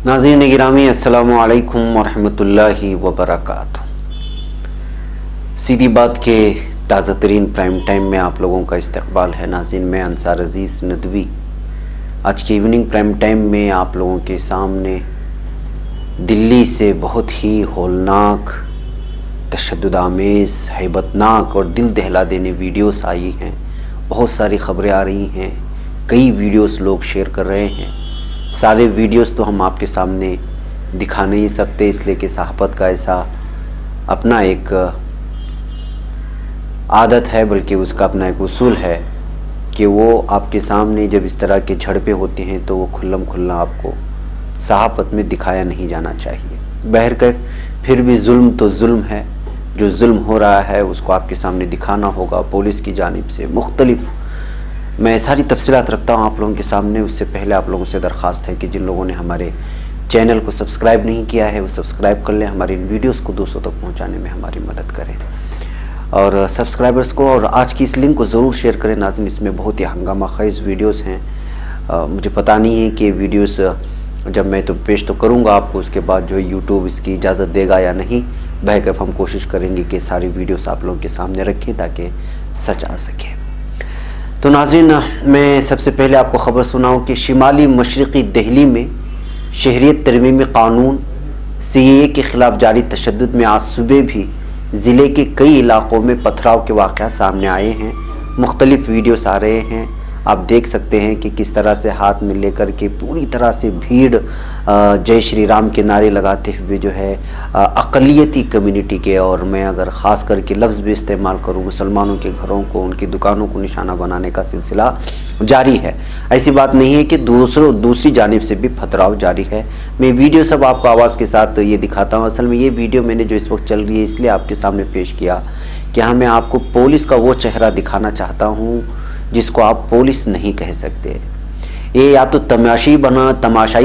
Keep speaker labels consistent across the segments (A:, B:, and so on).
A: नाज़रीन गिरामी अस्सलामु अलैकुम वरहमतुल्लाहि वबरकातुहू। सीधी बात के ताज़ा तरीन प्राइम टाइम में आप लोगों का इस्तकबाल है। नाज़रीन मैं अंसार अज़ीज़ नदवी आज की इवनिंग प्राइम टाइम में आप लोगों के सामने दिल्ली से बहुत ही होलनाक, तशद्दुद आमेज़, हैबतनाक और दिल दहला देने वीडियोस आई हैं। बहुत सारी ख़बरें आ रही हैं, कई वीडियोस लोग शेयर कर रहे हैं। सारे वीडियोस तो हम आपके सामने दिखा नहीं सकते, इसलिए कि सहाफ़त का ऐसा अपना एक आदत है, बल्कि उसका अपना एक उसूल है कि वो आपके सामने जब इस तरह के झड़पें होती हैं तो वो खुल्लम खुल्ला आपको सहाफ़त में दिखाया नहीं जाना चाहिए। बहरकैफ फिर भी जुल्म तो जुल्म है, जो जुल्म हो रहा है उसको आपके सामने दिखाना होगा। पुलिस की जानिब से मुख्तलिफ मैं सारी तफसीलात रखता हूँ आप लोगों के सामने। उससे पहले आप लोगों से दरख्वास्त है कि जिन लोगों ने हमारे चैनल को सब्सक्राइब नहीं किया है वो सब्सक्राइब कर लें, हमारी इन वीडियोस को दूसरों तक पहुँचाने में हमारी मदद करें और सब्सक्राइबर्स को और आज की इस लिंक को ज़रूर शेयर करें। नाज़रीन इसमें बहुत ही हंगामा ख़ेज़ वीडियोस हैं। मुझे पता नहीं है कि वीडियोस जब मैं तो पेश तो करूँगा आपको, उसके बाद जो है यूट्यूब इसकी इजाज़त देगा या नहीं। बहरकैफ हम कोशिश करेंगे कि सारी वीडियोस आप लोगों के सामने रखें ताकि सच आ सके। तो नाज़रीन मैं सबसे पहले आपको ख़बर सुनाऊँ कि शिमाली मशरक़ी दिल्ली में शहरियत तरमीमी क़ानून CAA के ख़िलाफ़ जारी तशद्दुद में आज सुबह भी ज़िले के कई इलाक़ों में पथराव के वाक़या सामने आए हैं। मुख्तलिफ़ वीडियोस आ रहे हैं, आप देख सकते हैं कि किस तरह से हाथ में लेकर के पूरी तरह से भीड़ जय श्री राम के नारे लगाते हुए जो है अक़लियती कम्युनिटी के, और मैं अगर ख़ास करके लफ्ज़ भी इस्तेमाल करूँ, मुसलमानों के घरों को, उनकी दुकानों को निशाना बनाने का सिलसिला जारी है। ऐसी बात नहीं है कि दूसरी जानिब से भी पथराव जारी है। मैं वीडियो सब आपको आवाज़ के साथ ये दिखाता हूँ। असल में ये वीडियो मैंने जो इस वक्त चल रही है इसलिए आपके सामने पेश किया कि हाँ मैं आपको पुलिस का वो चेहरा दिखाना चाहता हूँ जिसको आप पुलिस नहीं कह सकते। ये या तो तमाशाई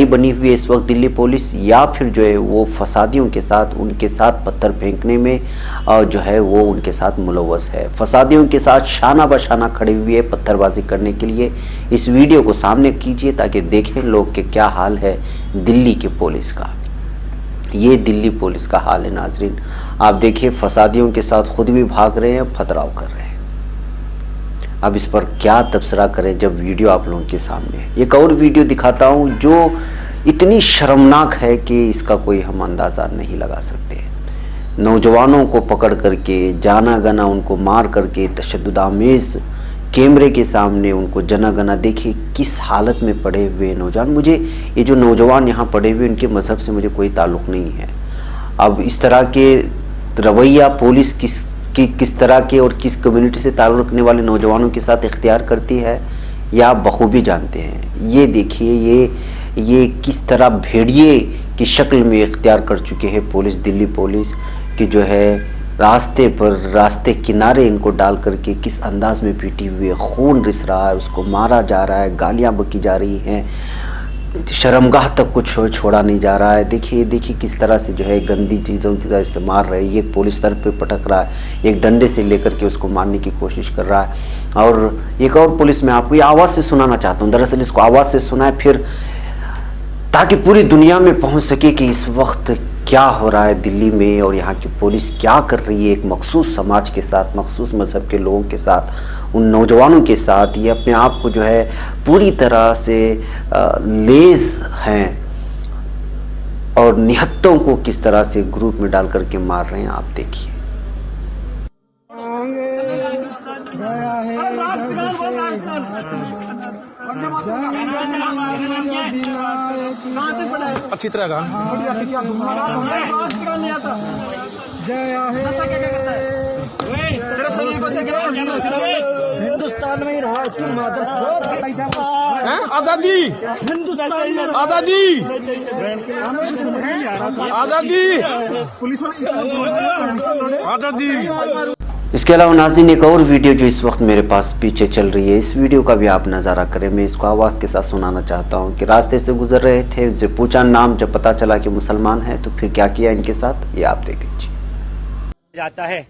A: बनी हुई है इस वक्त दिल्ली पुलिस, या फिर जो है वो फसादियों के साथ, उनके साथ पत्थर फेंकने में और जो है वो उनके साथ मुलव्वस है। फसादियों के साथ शाना बशाना खड़े हुए है पत्थरबाजी करने के लिए। इस वीडियो को सामने कीजिए ताकि देखें लोग कि क्या हाल है दिल्ली के पुलिस का। ये दिल्ली पुलिस का हाल है। नाजरीन आप देखिए, फसादियों के साथ खुद भी भाग रहे हैं, पथराव कर रहे हैं। अब इस पर क्या तबसरा करें जब वीडियो आप लोगों के सामने है। एक और वीडियो दिखाता हूँ जो इतनी शर्मनाक है कि इसका कोई हम अंदाज़ा नहीं लगा सकते। नौजवानों को पकड़ करके जाना गना उनको मार करके तशद्दुद आमेज़ कैमरे के सामने उनको जना गना, देखिए किस हालत में पड़े हुए नौजवान। मुझे ये जो नौजवान यहाँ पड़े हुए उनके मज़हब से मुझे कोई ताल्लुक़ नहीं है। अब इस तरह के रवैया पुलिस किस तरह के और किस कम्युनिटी से ताल्लुक़ रखने वाले नौजवानों के साथ इख्तियार करती है या आप बखूबी जानते हैं। ये देखिए ये किस तरह भेड़िए की शक्ल में इख्तियार कर चुके हैं पुलिस, दिल्ली पुलिस कि जो है रास्ते किनारे इनको डाल करके किस अंदाज में पीटी हुई है, खून रिस रहा है, उसको मारा जा रहा है, गालियाँ बकी जा रही हैं, शर्मगाह तक कुछ छोड़ा नहीं जा रहा है। देखिए किस तरह से जो है गंदी चीज़ों की इस्तेमाल रहे। ये पुलिस सर पे पटक रहा है, एक डंडे से लेकर के उसको मारने की कोशिश कर रहा है। और एक और पुलिस मैं आपको ये आवाज़ से सुनाना चाहता हूँ। दरअसल इसको आवाज़ से सुनाए फिर ताकि पूरी दुनिया में पहुँच सके कि इस वक्त क्या हो रहा है दिल्ली में और यहाँ की पुलिस क्या कर रही है एक मखसूस समाज के साथ, मखसूस मज़हब के लोगों के साथ, उन नौजवानों के साथ। ये अपने आप को जो है पूरी तरह से लेज़ हैं और निहत्तों को किस तरह से ग्रुप में डाल करके मार रहे हैं, आप देखिए।
B: अच्छी तरह का हिंदुस्तान में ही रहा आजादी, आजादी, आजादी, आजादी।
A: इसके अलावा नाज़रीन एक और वीडियो जो इस वक्त मेरे पास पीछे चल रही है, इस वीडियो का भी आप नज़ारा करें। मैं इसको आवाज़ के साथ सुनाना चाहता हूँ कि रास्ते से गुजर रहे थे, उनसे पूछा नाम, जब पता चला कि मुसलमान है तो फिर क्या किया इनके साथ, ये आप देख लीजिए।
C: जाता है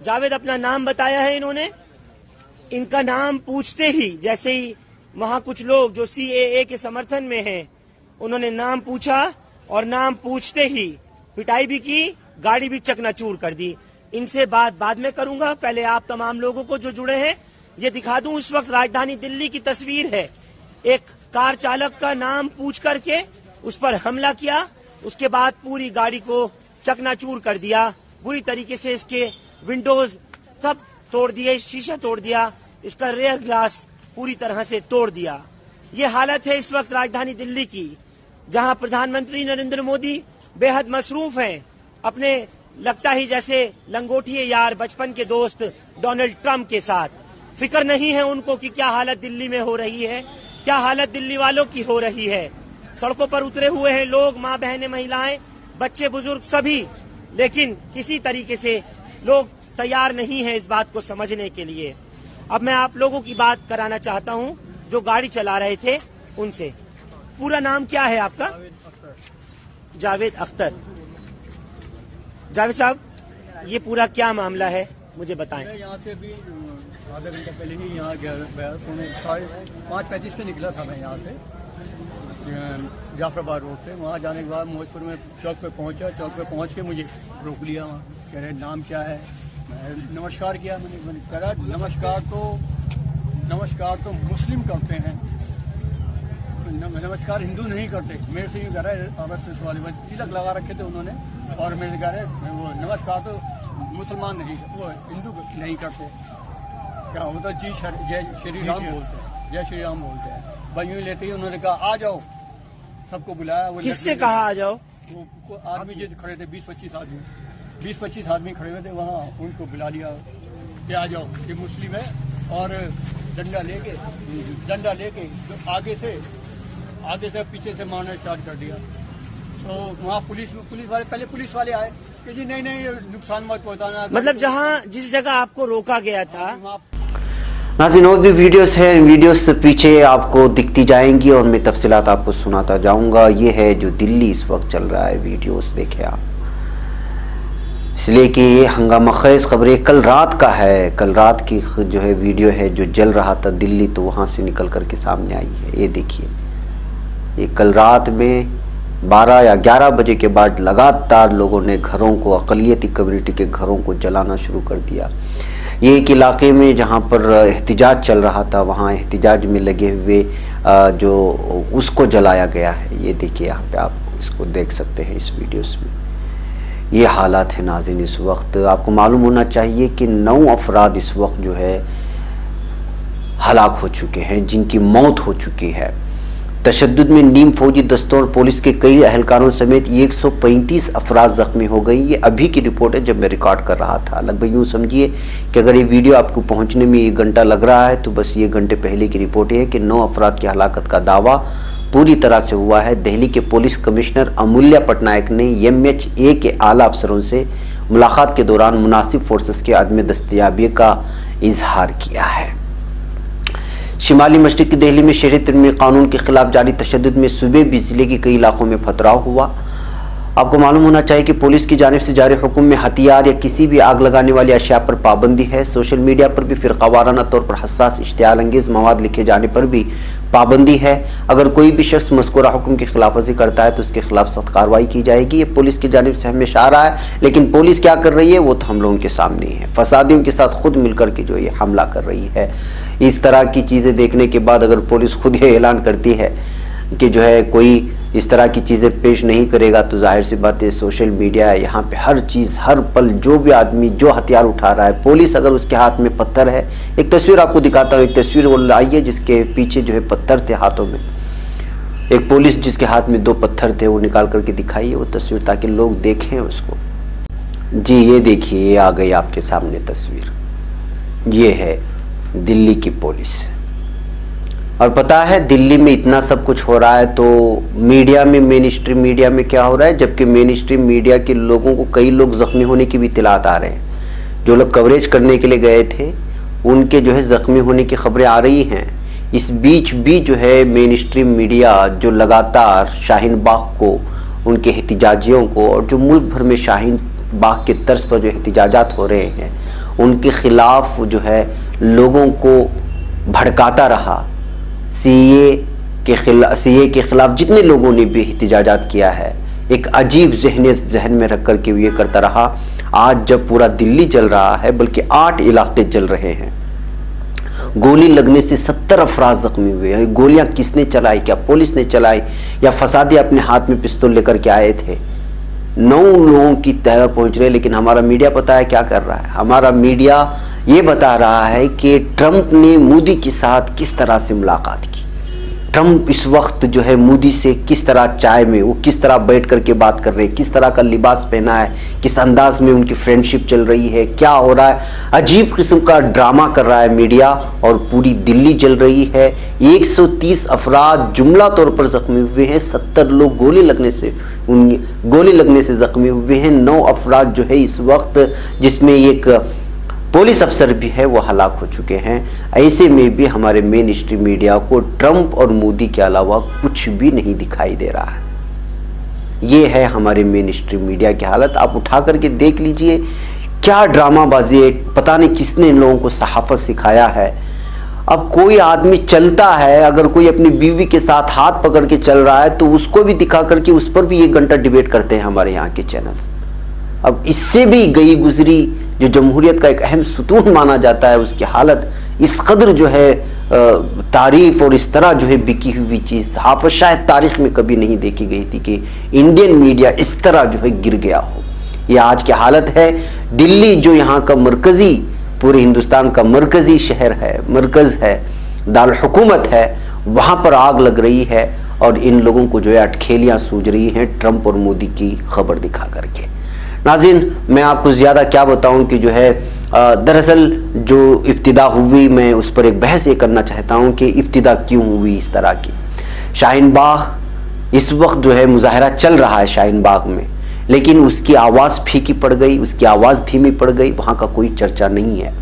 C: जावेद अपना नाम बताया है इन्होंने, इनका नाम पूछते ही जैसे ही वहाँ कुछ लोग जो CAA के समर्थन में हैं उन्होंने नाम पूछा और नाम पूछते ही पिटाई भी की, गाड़ी भी चकनाचूर कर दी। इनसे बात बाद में करूंगा, पहले आप तमाम लोगों को जो जुड़े हैं ये दिखा दूं। उस वक्त राजधानी दिल्ली की तस्वीर है। एक कार चालक का नाम पूछ करके उस पर हमला किया, उसके बाद पूरी गाड़ी को चकनाचूर कर दिया, बुरी तरीके से इसके विंडोज सब तोड़ दिए, शीशा तोड़ दिया, इसका रेयर ग्लास पूरी तरह से तोड़ दिया। ये हालत है इस वक्त राजधानी दिल्ली की, जहां प्रधानमंत्री नरेंद्र मोदी बेहद मसरूफ हैं अपने लगता ही जैसे लंगोटिए यार बचपन के दोस्त डोनाल्ड ट्रंप के साथ। फिक्र नहीं है उनको कि क्या हालत दिल्ली में हो रही है, क्या हालत दिल्ली वालों की हो रही है। सड़कों पर उतरे हुए हैं लोग, माँ बहनें, महिलाएं, बच्चे बुजुर्ग सभी, लेकिन किसी तरीके से लोग तैयार नहीं है इस बात को समझने के लिए। अब मैं आप लोगों की बात कराना चाहता हूं जो गाड़ी चला रहे थे उनसे। पूरा नाम क्या है आपका? जावेद अख्तर। जावेद साहब, ये पूरा क्या मामला है मुझे बताएं।
D: यहाँ से भी आधा घंटा पहले ही यहाँ गया, 5:35 पे निकला था मैं यहाँ से जाफराबाद रोड से। वहाँ जाने के बाद मौजपुर में चौक पे पहुँचा, चौक पे पहुँच के मुझे रोक लिया। वहाँ कह रहे नाम क्या है, मैं नमस्कार किया। मैंने कहा नमस्कार तो मुस्लिम करते हैं, नमस्कार हिंदू नहीं करते। मेरे से यूँ कह रहा है RSS वाले में तिलक लगा रखे थे उन्होंने, और मैंने कह रहे वो नमस्कार तो मुसलमान नहीं, वो हिंदू नहीं करते। क्या होता जय श्री राम बोलते हैं, जय श्री राम बोलते हैं। भाई यूँ लेते ही उन्होंने कहा आ जाओ, सबको बुलाया। वो
C: किससे कहा आ जाओ?
D: वो आदमी जो खड़े थे 20-25 आदमी खड़े हुए थे वहाँ, उनको बुला लिया कि आ जाओ, ये मुस्लिम है। और डंडा लेके तो आगे से पीछे से मारना स्टार्ट कर दिया। तो वहाँ पुलिस वाले आए कि जी नहीं नुकसान मत पहुँचाना।
C: मतलब जिस जगह आपको रोका गया था।
A: नाज़रीन, और भी वीडियोस हैं, वीडियोस पीछे आपको दिखती जाएंगी और मैं तफसीलात आपको सुनाता जाऊंगा। ये है जो दिल्ली इस वक्त चल रहा है, वीडियोस देखें आप, इसलिए कि ये हंगामा खेज खबरें कल रात का है। कल रात की जो है वीडियो है जो जल रहा था दिल्ली, तो वहाँ से निकल कर के सामने आई है। ये देखिए, ये कल रात में 12 या 11 बजे के बाद लगातार लोगों ने घरों को, अक़लियती कम्युनिटी के घरों को जलाना शुरू कर दिया। ये एक इलाके में जहाँ पर एहतिजाज चल रहा था, वहाँ एहतिजाज में लगे हुए जो उसको जलाया गया है। ये देखिए, यहाँ पे आप इसको देख सकते हैं इस वीडियोस में। ये हालात है नाज़रीन इस वक्त। आपको मालूम होना चाहिए कि 9 अफराद इस वक्त जो है हलाक हो चुके हैं, जिनकी मौत हो चुकी है। तशद्दुद में नीम फौजी दस्तों और पुलिस के कई अहलकारों समेत 135 अफराद जख्मी हो गई। ये अभी की रिपोर्ट है जब मैं रिकॉर्ड कर रहा था। लगभग यूँ समझिए कि अगर ये वीडियो आपको पहुंचने में 1 घंटा लग रहा है तो बस ये घंटे पहले की रिपोर्ट है कि 9 अफराद की हलाकत का दावा पूरी तरह से हुआ है। दिल्ली के पुलिस कमिश्नर अमूल्या पटनायक ने MHA के आला अफसरों से मुलाकात के दौरान मुनासिब फोर्सेस के अदम दस्तयाबी का इजहार किया है। शिमाली मशरिकी दिल्ली में शहरी तरमीमी कानून के खिलाफ जारी तशद्दुद में सुबह भी जिले के कई इलाकों में पथराव हुआ। आपको मालूम होना चाहिए कि पुलिस की जानिब से जारी हुक्म में हथियार या किसी भी आग लगाने वाली अशिया पर पाबंदी है। सोशल मीडिया पर भी फ़िरक़ावाराना तौर पर हसास इश्तियाल अंगेज़ मवाद लिखे जाने पर भी पाबंदी है। अगर कोई भी शख्स मज़कूरा हुक्म की खिलाफवर्जी करता है तो उसके खिलाफ सख्त कार्रवाई की जाएगी। ये पुलिस की जानिब से हमेशा आ रहा है, लेकिन पुलिस क्या कर रही है वो तो हम लोगों के सामने ही है। फसादियों के साथ खुद मिलकर के जो ये हमला कर रही है। इस तरह की चीज़ें देखने के बाद अगर पुलिस खुद ये ऐलान करती है कि जो है कोई इस तरह की चीज़ें पेश नहीं करेगा, तो जाहिर सी बात है सोशल मीडिया है, यहाँ पे हर चीज़ हर पल जो भी आदमी जो हथियार उठा रहा है, पुलिस अगर उसके हाथ में पत्थर है, एक तस्वीर आपको दिखाता हूँ, एक तस्वीर वो आई है जिसके पीछे जो है पत्थर थे हाथों में, एक पुलिस जिसके हाथ में 2 पत्थर थे वो निकाल करके दिखाई है वो तस्वीर ताकि लोग देखें उसको। जी ये देखिए, ये आ गई आपके सामने तस्वीर, ये है दिल्ली की पुलिस। और पता है दिल्ली में इतना सब कुछ हो रहा है तो मीडिया में, मेन स्ट्रीम मीडिया में क्या हो रहा है, जबकि मेन स्ट्रीम मीडिया के लोगों को कई लोग जख्मी होने की भी इत्तलात आ रहे हैं। जो लोग कवरेज करने के लिए गए थे उनके जो है जख्मी होने की खबरें आ रही हैं। इस बीच भी जो है मेन स्ट्रीम मीडिया जो लगातार शाहीन बाग को, उनके एहतिजाजियों को, और जो मुल्क भर में शाहीन बाग के तर्ज पर जो एहतिजाजात हो रहे हैं उनके खिलाफ जो है लोगों को भड़काता रहा। CA के खिलाफ, सीए के खिलाफ जितने लोगों ने भी एहतजाजात किया है, एक अजीब जहन में रख कर के ये करता रहा। आज जब पूरा दिल्ली जल रहा है, बल्कि 8 इलाके जल रहे हैं, गोली लगने से 70 अफराद जख्मी हुए हैं। गोलियां किसने चलाई? क्या पुलिस ने चलाई या फसादी अपने हाथ में पिस्तौल लेकर के आए थे? 9 लोगों की तह पहुंच रहे, लेकिन हमारा मीडिया पता है क्या कर रहा है? हमारा मीडिया ये बता रहा है कि ट्रंप ने मोदी के साथ किस तरह से मुलाकात की। ट्रंप इस वक्त जो है मोदी से किस तरह चाय में वो किस तरह बैठ करके बात कर रहे हैं, किस तरह का लिबास पहना है, किस अंदाज में उनकी फ्रेंडशिप चल रही है, क्या हो रहा है। अजीब किस्म का ड्रामा कर रहा है मीडिया और पूरी दिल्ली जल रही है। 130 अफराद जुमला तौर पर जख्मी हुए हैं, 70 लोग गोली लगने से जख्मी हुए हैं। 9 अफराद जो है इस वक्त, जिसमें एक पुलिस अफसर भी है, वो हलाक हो चुके हैं। ऐसे में भी हमारे मेन स्ट्रीम मीडिया को ट्रंप और मोदी के अलावा कुछ भी नहीं दिखाई दे रहा है। ये है हमारे मेन स्ट्रीम मीडिया की हालत। आप उठा करके देख लीजिए क्या ड्रामाबाजी है। पता नहीं किसने इन लोगों को सहाफत सिखाया है। अब कोई आदमी चलता है, अगर कोई अपनी बीवी के साथ हाथ पकड़ के चल रहा है तो उसको भी दिखा करके उस पर भी 1 घंटा डिबेट करते हैं हमारे यहाँ के चैनल्स। अब इससे भी गई गुजरी जो जमहूरियत का एक अहम सुतून माना जाता है, उसकी हालत इस कदर जो है तारीफ और इस तरह जो है बिकी हुई चीज़ सहाफ़त शायद तारीख में कभी नहीं देखी गई थी कि इंडियन मीडिया इस तरह जो है गिर गया हो। यह आज की हालत है। दिल्ली जो यहाँ का मरकज़ी, पूरे हिंदुस्तान का मरकज़ी शहर है, मरकज़ है, दारुल हुकूमत है, वहाँ पर आग लग रही है और इन लोगों को जो है अटखेलियाँ सूझ रही हैं ट्रंप और मोदी की खबर दिखा करके। नाज़रीन, मैं आपको ज़्यादा क्या बताऊं कि जो है दरअसल जो इब्तिदा हुई, मैं उस पर एक बहस ये करना चाहता हूं कि इब्तिदा क्यों हुई इस तरह की। शाहीन बाग इस वक्त जो है मुजाहरा चल रहा है शाहीन बाग में, लेकिन उसकी आवाज़ फीकी पड़ गई, उसकी आवाज़ धीमी पड़ गई, वहाँ का कोई चर्चा नहीं है।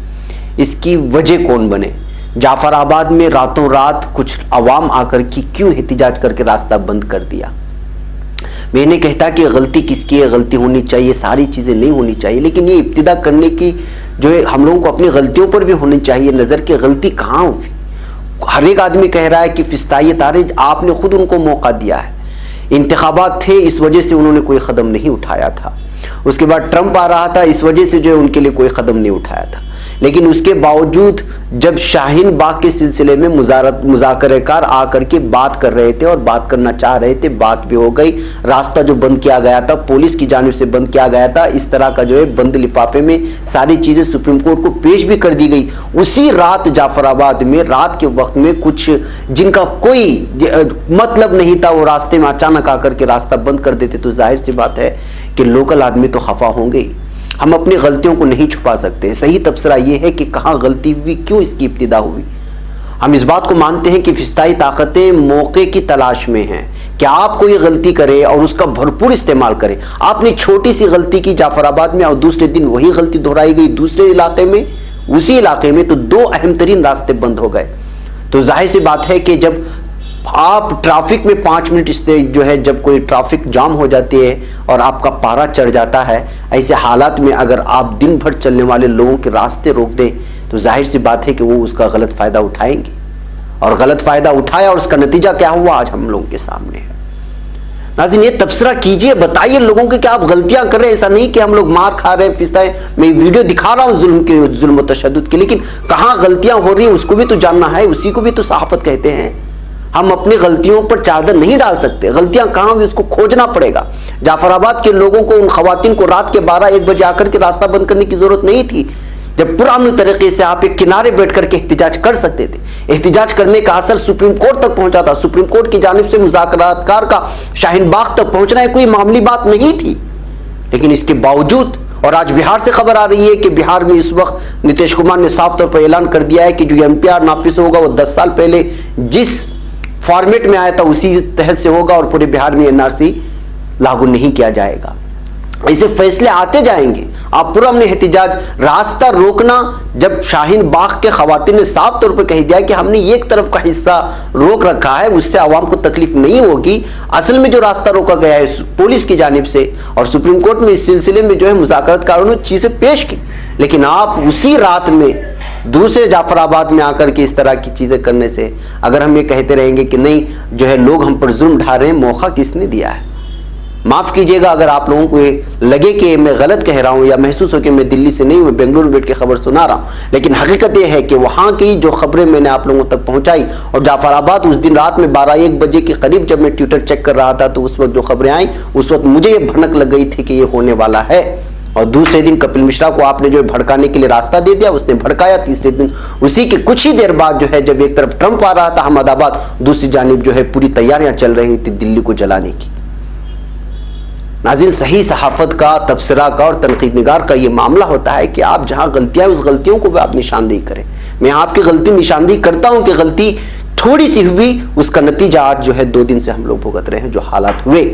A: इसकी वजह कौन बने? जाफराबाद में रातों रात कुछ अवाम आकर की क्यों एहतिजाज करके रास्ता बंद कर दिया? मैं नहीं कहता कि गलती किसकी है, गलती होनी चाहिए, सारी चीज़ें नहीं होनी चाहिए, लेकिन ये इब्तिदा करने की जो है हम लोगों को अपनी गलतियों पर भी होनी चाहिए नज़र कि गलती कहाँ हुई। हर एक आदमी कह रहा है कि फिस्ताई तारे, आपने खुद उनको मौका दिया है, इंतखाबात थे, इस वजह से उन्होंने कोई कदम नहीं उठाया था। उसके बाद ट्रंप आ रहा था, इस वजह से जो है उनके लिए कोई कदम नहीं उठाया था। लेकिन उसके बावजूद जब शाहीन बाग के सिलसिले में मुज़ाकरेकार आकर के बात कर रहे थे और बात करना चाह रहे थे, बात भी हो गई। रास्ता जो बंद किया गया था, पुलिस की जानिब से बंद किया गया था, इस तरह का जो है बंद लिफाफे में सारी चीज़ें सुप्रीम कोर्ट को पेश भी कर दी गई। उसी रात जाफराबाद में रात के वक्त में कुछ जिनका कोई मतलब नहीं था, वो रास्ते में अचानक आकर के रास्ता बंद कर देते, तो जाहिर सी बात है कि लोकल आदमी तो खफा होंगे। हम अपनी गलतियों को नहीं छुपा सकते। सही तबसरा ये है कि कहाँ गलती हुई, क्यों इसकी इब्तिदा हुई। हम इस बात को मानते हैं कि फिस्ताई ताकतें मौके की तलाश में हैं कि आप कोई गलती करें और उसका भरपूर इस्तेमाल करें। आपने छोटी सी गलती की जाफराबाद में और दूसरे दिन वही गलती दोहराई गई दूसरे इलाके में, उसी इलाके में, तो 2 अहम तरीन रास्ते बंद हो गए। तो जाहिर सी बात है कि जब आप ट्रैफिक में 5 मिनट इससे जो है, जब कोई ट्रैफिक जाम हो जाती है और आपका पारा चढ़ जाता है, ऐसे हालात में अगर आप दिन भर चलने वाले लोगों के रास्ते रोक दें तो जाहिर सी बात है कि वो उसका गलत फ़ायदा उठाएंगे। और गलत फ़ायदा उठाया और उसका नतीजा क्या हुआ आज हम लोगों के सामने है। नाज़रीन, ये तबसरा कीजिए, बताइए लोगों के कि आप गलतियां कर रहे हैं। ऐसा नहीं कि हम लोग मार खा रहे हैं, फिस्ताएं, मैं वीडियो दिखा रहा हूँ जुल्म व तशद्दुद की, लेकिन कहाँ गलतियां हो रही हैं उसको भी तो जानना है, उसी को भी तो सहाफ़त कहते हैं। हम अपनी गलतियों पर चादर नहीं डाल सकते, गलतियां कहाँ हुई उसको खोजना पड़ेगा। जाफराबाद के लोगों को, उन खवातीन को रात के 12-1 बजे आकर के रास्ता बंद करने की जरूरत नहीं थी, जब पुराने तरीके से आप एक किनारे बैठ करके एहतिजाज कर सकते थे। एहतिजाज करने का असर सुप्रीम कोर्ट तक पहुंचा था। सुप्रीम कोर्ट की जानिब से मुज़ाकरातकार का शाहीन बाग तक पहुंचना है कोई मामूली बात नहीं थी। लेकिन इसके बावजूद, और आज बिहार से खबर आ रही है कि बिहार में इस वक्त नीतीश कुमार ने साफ तौर पर ऐलान कर दिया है कि जो MPR नाफिज होगा वो 10 साल पहले जिस फॉर्मेट में आया था उसी तहत से होगा और पूरे बिहार में NRC लागू नहीं किया जाएगा। ऐसे फैसले आते जाएंगे। आप पूरा हमने एहतिजाज, रास्ता रोकना, जब शाहीन बाग के खवातीन ने साफ तौर पर कह दिया कि हमने एक तरफ का हिस्सा रोक रखा है, उससे आवाम को तकलीफ नहीं होगी। असल में जो रास्ता रोका गया है पुलिस की जानिब से, और सुप्रीम कोर्ट में इस सिलसिले में जो है मुज़ाकरातकारों ने चीज़ें पेश की, लेकिन आप उसी रात में दूसरे जाफराबाद में आकर के इस तरह की चीजें करने से अगर हम ये कहते रहेंगे कि नहीं जो है लोग हम पर जुल्म ढा रहे हैं, मौका किसने दिया है? माफ कीजिएगा अगर आप लोगों को ये लगे कि मैं गलत कह रहा हूं या महसूस हो कि मैं दिल्ली से नहीं हूं, मैं बेंगलुरु बैठ के खबर सुना रहा हूं, लेकिन हकीकत यह है कि वहां की जो खबरें मैंने आप लोगों तक पहुंचाई और जाफराबाद उस दिन रात में 12-1 बजे के करीब जब मैं ट्विटर चेक कर रहा था तो उस वक्त जो खबरें आई उस वक्त मुझे ये भनक लग गई थी कि ये होने वाला है। और दूसरे दिन कपिल मिश्रा को आपने जो भड़काने के लिए रास्ता दे दिया, उसने भड़काया। तीसरे दिन उसी के कुछ ही देर बाद जो है जब एक तरफ ट्रंप आ रहा था अहमदाबाद, दूसरी जानिब जो है पूरी तैयारियां चल रही थी दिल्ली को जलाने की। नाज़रीन, सही सहाफत का, तबसरा का और तनकीदनिगार का ये मामला होता है कि आप जहां गलतियां, उस गलतियों को भी आप निशानदेही करें। मैं आपकी गलती निशानदेही करता हूं कि गलती थोड़ी सी हुई, उसका नतीजा आज जो है 2 दिन से हम लोग भुगत रहे हैं। जो हालात हुए,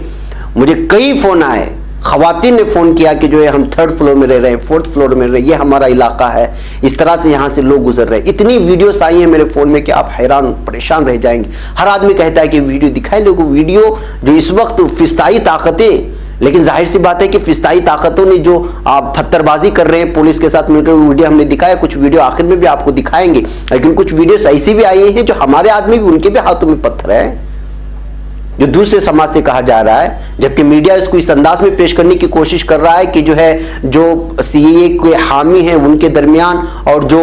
A: मुझे कई फोन आए, खवातीन ने फोन किया कि जो है हम 3rd फ्लोर में रह रहे हैं, 4th फ्लोर में रह रहे हैं, ये हमारा इलाका है, इस तरह से यहाँ से लोग गुजर रहे हैं। इतनी वीडियोस आई हैं मेरे फोन में कि आप हैरान परेशान रह जाएंगे। हर आदमी कहता है कि वीडियो दिखाए लोगों, वीडियो जो इस वक्त फिस्ताई ताकतें, लेकिन जाहिर सी बात है कि फिस्ताई ताकतों ने जो आप पत्थरबाजी कर रहे हैं पुलिस के साथ मिलकर, वीडियो हमने दिखाया, कुछ वीडियो आखिर में भी आपको दिखाएंगे, लेकिन कुछ वीडियोस ऐसी भी आई हैं जो हमारे आदमी भी, उनके भी हाथों में पत्थर है, जो दूसरे समाज से कहा जा रहा है, जबकि मीडिया इसको इस अंदाज में पेश करने की कोशिश कर रहा है कि जो है जो सीएए के हामी हैं उनके दरमियान और जो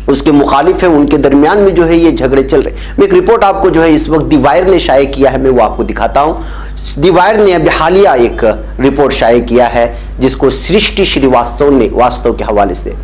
A: उसके मुखालिफ है उनके दरमियान में जो है ये झगड़े चल रहे। मैं एक रिपोर्ट आपको जो है इस वक्त दी वायर ने शाये किया है, मैं वो आपको दिखाता हूं। दी वायर ने अभी हालिया एक रिपोर्ट शाये किया है जिसको सृष्टि श्रीवास्तव ने, वास्तव के हवाले से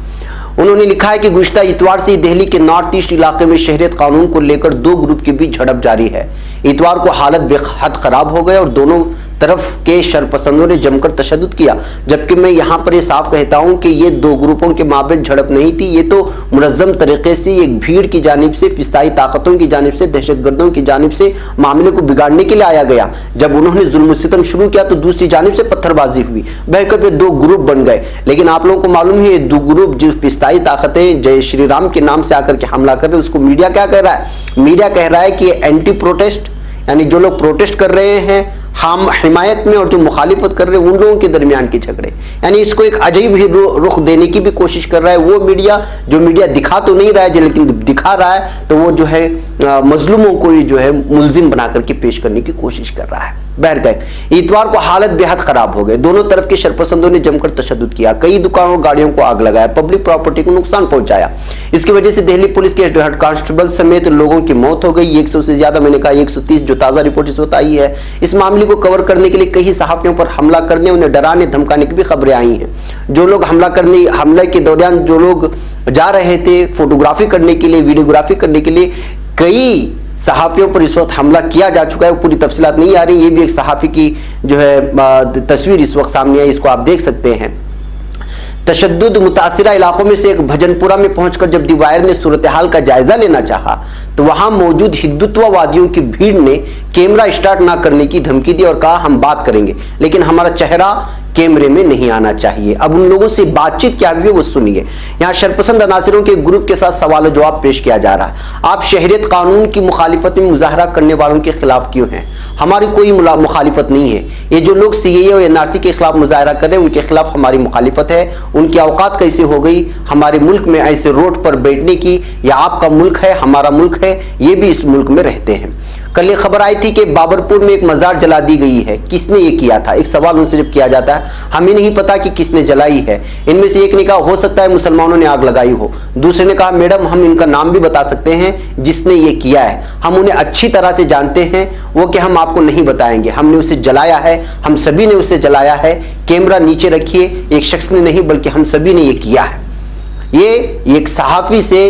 A: उन्होंने लिखा है कि गुज़िश्ता इतवार से दिल्ली के नॉर्थ ईस्ट इलाके में शहरियत कानून को लेकर 2 ग्रुप के बीच झड़प जारी है। इतवार को हालत बेहद खराब हो गए और दोनों तरफ के शरपसंदों ने जमकर तशद्दुद किया, जबकि मैं यहाँ पर ये साफ कहता हूँ कि ये 2 ग्रुपों के माबेन झड़प नहीं थी, ये तो मुनज़्ज़म तरीके से एक भीड़ की जानिब से, फिस्ताई ताकतों की जानिब से, दहशतगर्दों की जानिब से मामले को बिगाड़ने के लिए आया गया। जब उन्होंने जुल्म सितम शुरू किया तो दूसरी जानिब से पत्थरबाजी हुई, बहरकत वे 2 ग्रुप बन गए। लेकिन आप लोगों को मालूम है ये 2 ग्रुप जो फिस्ताई ताकतें जय श्री राम के नाम से आकर के हमला कर रहे हैं, उसको मीडिया क्या कह रहा है? मीडिया कह रहा है कि एंटी प्रोटेस्ट, यानी जो लोग प्रोटेस्ट कर रहे हैं हम हिमायत में और जो मुखालिफत कर रहे हैं उन लोगों के दरमियान के झगड़े, यानी इसको एक अजीब ही रुख देने की भी कोशिश कर रहा है वो मीडिया, जो मीडिया दिखा तो नहीं रहा है लेकिन दिखा रहा है तो वो जो है मजलूमों को जो है मुल्जिम बना करके पेश करने की कोशिश कर रहा है। बहरकैफ इतवार को हालत बेहद खराब हो गई, दोनों तरफ के शरपसंदों ने जमकर तशद्दुद किया, कई दुकानों और गाड़ियों को आग लगाया, पब्लिक प्रॉपर्टी को नुकसान पहुंचाया। इसकी वजह से दिल्ली पुलिस के हेड कांस्टेबल समेत लोगों की मौत हो गई। 100 से ज्यादा, मैंने कहा 130 जो ताजा रिपोर्ट इस वक्त आई है। इस मामले को कवर करने के लिए कई सहाफियों पर हमला करने, उन्हें डराने धमकाने की भी खबरें आई हैं। जो लोग हमले के दौरान जो लोग जा रहे थे फोटोग्राफी करने के लिए, वीडियोग्राफी करने के लिए, कई सहाफियों पर इस वक्त हमला किया जा चुका है। वो पूरी तफसीलात नहीं आ रही, ये भी एक सहाफी की जो है तस्वीर इस वक्त सामने आई, इसको आप देख सकते हैं। तशद्दुद मुतासिरा इलाकों में से एक भजनपुरा में पहुंचकर जब दी वायर ने सूरत हाल का जायजा लेना चाहा तो वहां मौजूद हिंदुत्ववादियों की भीड़ ने कैमरा स्टार्ट ना करने की धमकी दी और कहा हम बात करेंगे लेकिन हमारा चेहरा कैमरे में नहीं आना चाहिए। अब उन लोगों से बातचीत क्या हुई वो सुनिए। यहाँ शरपसंद अनासरों के ग्रुप के साथ सवाल जवाब पेश किया जा रहा है। आप शहरियत कानून की मुखालिफत में मुजाहरा करने वालों के खिलाफ क्यों हैं? हमारी कोई मुखालिफत नहीं है। ये जो लोग सीएए और एनआरसी के खिलाफ मुजाहरा कर रहे हैं उनके खिलाफ हमारी मुखालिफत है। उनकी औकात कैसे हो गई हमारे मुल्क में ऐसे रोड पर बैठने की? या आपका मुल्क है, हमारा मुल्क है, ये भी इस मुल्क में रहते हैं। कल ये खबर आई थी कि बाबरपुर में एक मजार जला दी गई है। किसने ये किया था? एक सवाल उनसे जब किया जाता है, हमें नहीं पता कि किसने जलाई है। इनमें से एक ने कहा हो सकता है मुसलमानों ने आग लगाई हो। दूसरे ने कहा मैडम हम इनका नाम भी बता सकते हैं जिसने ये किया है, हम उन्हें अच्छी तरह से जानते हैं, वो कि हम आपको नहीं बताएंगे। हमने उसे जलाया है, हम सभी ने उसे जलाया है। कैमरा नीचे रखिए, एक शख्स ने नहीं बल्कि हम सभी ने ये किया है। ये एक सहाफी से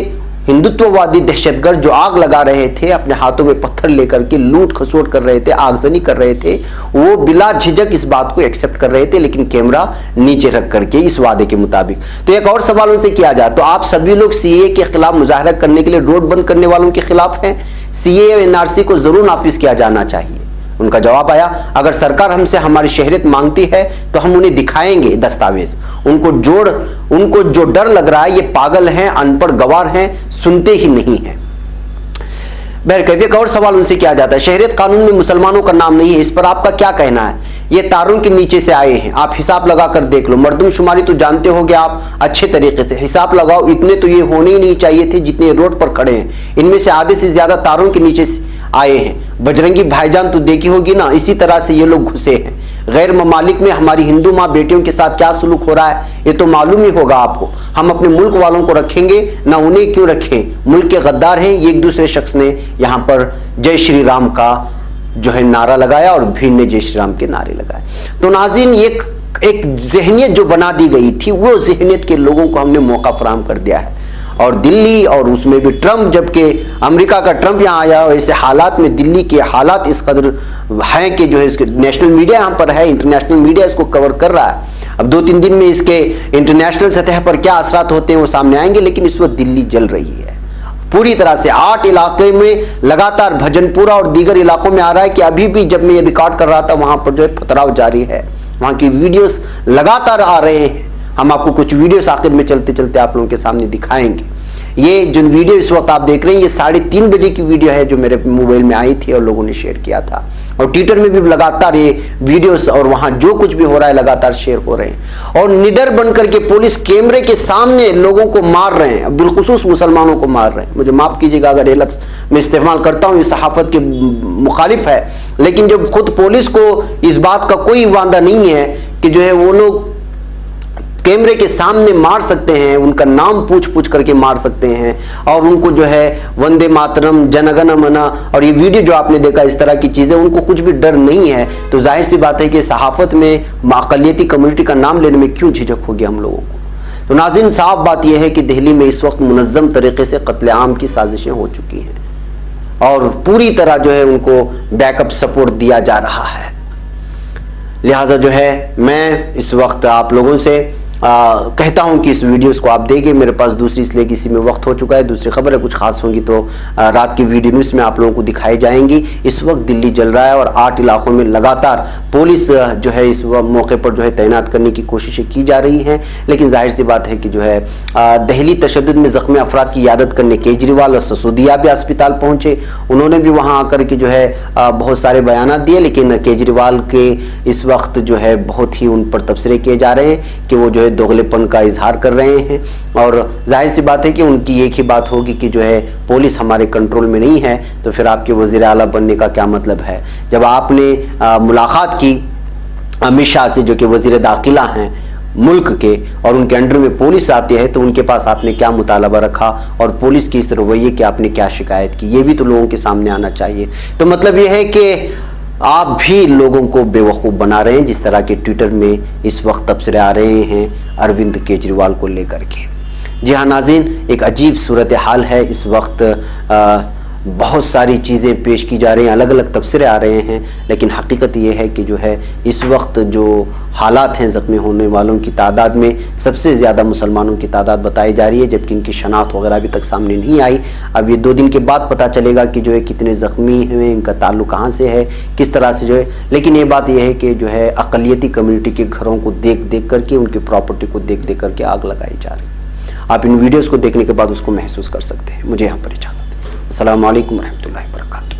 A: हिंदुत्ववादी दहशतगर्द जो आग लगा रहे थे, अपने हाथों में पत्थर लेकर के लूट खसोट कर रहे थे, आगजनी कर रहे थे, वो बिला झिझक इस बात को एक्सेप्ट कर रहे थे लेकिन कैमरा नीचे रख करके इस वादे के मुताबिक। तो एक और सवाल उनसे किया जाए तो आप सभी लोग सीएए के खिलाफ मुजाहरा करने के लिए रोड बंद करने वालों के खिलाफ हैं? सीएए और एनआरसी को जरूर नाफिज किया जाना चाहिए। उनका जवाब आया अगर सरकार हमसे हमारी शहरियत मांगती है तो हम उन्हें दिखाएंगे दस्तावेज। उनको जो डर लग रहा है ये पागल हैं, अनपढ़ गवार हैं, सुनते ही नहीं हैं। बहरकैफ एक और सवाल उनसे किया जाता है शहरियत कानून में मुसलमानों का नाम नहीं है, इस पर आपका क्या कहना है? ये तारों के नीचे से आए हैं। आप हिसाब लगा कर देख लो, मर्दमशुमारी तो जानते होगे आप अच्छे तरीके से, हिसाब लगाओ, इतने तो ये होने ही नहीं चाहिए थे जितने रोड पर खड़े हैं। इनमें से आधे से ज्यादा तारों के नीचे से आए हैं। बजरंगी भाईजान तो देखी होगी ना, इसी तरह से ये लोग घुसे हैं। गैर ममालिक में हमारी हिंदू माँ बेटियों के साथ क्या सलूक हो रहा है ये तो मालूम ही होगा आपको। हम अपने मुल्क वालों को रखेंगे ना, उन्हें क्यों रखें? मुल्क के गद्दार हैं। ये एक दूसरे शख्स ने यहाँ पर जय श्री राम का जो है नारा लगाया और भीड़ ने जय श्री राम के नारे लगाए। तो नाज़रीन, एक जहनियत जो बना दी गई थी, वो जहनियत के लोगों को हमने मौका फराहम कर दिया है। और दिल्ली, और उसमें भी ट्रंप, जबकि अमेरिका का ट्रंप यहाँ आया, ऐसे हालात में दिल्ली के हालात इस कदर हैं कि जो है इसके नेशनल मीडिया यहाँ पर है, इंटरनेशनल मीडिया इसको कवर कर रहा है। अब 2-3 दिन में इसके इंटरनेशनल सतह पर क्या असरात होते हैं वो सामने आएंगे, लेकिन इस वक्त दिल्ली जल रही है पूरी तरह से। 8 इलाके में लगातार, भजनपुरा और दीगर इलाकों में आ रहा है कि अभी भी जब मैं ये रिकॉर्ड कर रहा था वहां पर जो है पथराव जारी है। वहां की वीडियोस लगातार आ रहे हैं। हम आपको कुछ वीडियोस आखिर में चलते चलते आप लोगों के सामने दिखाएंगे। ये जो वीडियो इस वक्त आप देख रहे हैं, ये 3:30 बजे की वीडियो है जो मेरे मोबाइल में आई थी और लोगों ने शेयर किया था। और ट्विटर में भी लगातार ये वीडियोस और वहां जो कुछ भी हो रहा है लगातार शेयर हो रहे हैं। और निडर बनकर के पुलिस कैमरे के सामने लोगों को मार रहे हैं, बिलखुसूस मुसलमानों को मार रहे हैं। मुझे माफ कीजिएगा अगर ये लफ्ज मैं इस्तेमाल करता हूँ, ये सहाफत के मुखालिफ है, लेकिन जब खुद पुलिस को इस बात का कोई वादा नहीं है कि जो है वो लोग कैमरे के सामने मार सकते हैं, उनका नाम पूछ पूछ करके मार सकते हैं, और उनको जो है वंदे मातरम, जनगण मन और ये वीडियो जो आपने देखा, इस तरह की चीजें, उनको कुछ भी डर नहीं है, तो जाहिर सी बात है कि सहाफत में अक़लियती कम्युनिटी का नाम लेने में क्यों झिझक होगी हम लोगों को। तो नाज़रीन, साफ बात यह है कि दिल्ली में इस वक्त मुनज़्ज़म तरीके से कत्लेआम की साजिशें हो चुकी हैं और पूरी तरह जो है उनको बैकअप सपोर्ट दिया जा रहा है। लिहाजा जो है मैं इस वक्त आप लोगों से कहता हूं कि इस वीडियोस को आप देखिए। मेरे पास दूसरी इसलिए कि इसी में वक्त हो चुका है, दूसरी खबरें कुछ खास होंगी तो रात की वीडियो न्यूज़ में आप लोगों को दिखाई जाएंगी। इस वक्त दिल्ली जल रहा है और 8 इलाकों में लगातार पुलिस जो है इस मौके पर जो है तैनात करने की कोशिशें की जा रही हैं। लेकिन जाहिर सी बात है कि जो है दहली तशद्दुद में ज़ख्मी अफराद की यादत करने केजरीवाल और सिसोदिया भी अस्पताल पहुंचे। उन्होंने भी वहां आकर के जो है बहुत सारे बयान दिए, लेकिन केजरीवाल के इस वक्त जो है बहुत ही उन पर तबसरे किए जा रहे हैं कि वो जो दोगलेपन का इजहार कर रहे हैं। और जाहिर सी बात है कि उनकी एक ही बात होगी कि जो है पुलिस हमारे कंट्रोल में नहीं है, तो फिर आपके वज़ीर आला बनने का क्या मतलब है। जब आपने मुलाकात की अमित शाह से, जो कि वज़ीर दाखिला हैं मुल्क के, और उनके अंडर में पुलिस आती है, तो उनके पास आपने क्या मुतालबा रखा और पुलिस की इस रवैये की आपने क्या शिकायत की, ये भी तो लोगों के सामने आना चाहिए। तो मतलब ये है कि आप भी लोगों को बेवकूफ़ बना रहे हैं, जिस तरह के ट्विटर में इस वक्त तबसरे आ रहे हैं अरविंद केजरीवाल को लेकर के। जी हाँ नाज़रीन, एक अजीब सूरत हाल है इस वक्त। बहुत सारी चीज़ें पेश की जा रही हैं, अलग अलग तबसरे आ रहे हैं, लेकिन हकीकत ये है कि जो है इस वक्त जो हालात हैं, ज़ख्मी होने वालों की तादाद में सबसे ज़्यादा मुसलमानों की तादाद बताई जा रही है, जबकि इनकी शनाख्त वगैरह अभी तक सामने नहीं आई। अब ये 2 दिन के बाद पता चलेगा कि जो है कितने ज़ख्मी हुए, इनका ताल्लुक़ कहाँ से है, किस तरह से जो है। लेकिन ये बात यह है कि जो है अक़लियती कम्युनिटी के घरों को देख देख करके, उनकी प्रॉपर्टी को देख देख करके आग लगाई जा रही है। आप इन वीडियोज़ को देखने के बाद उसको महसूस कर सकते हैं। मुझे यहाँ पर इजाज़त है। अस्सलामु अलैकुम रहमतुल्लाहि व बरकातुहू।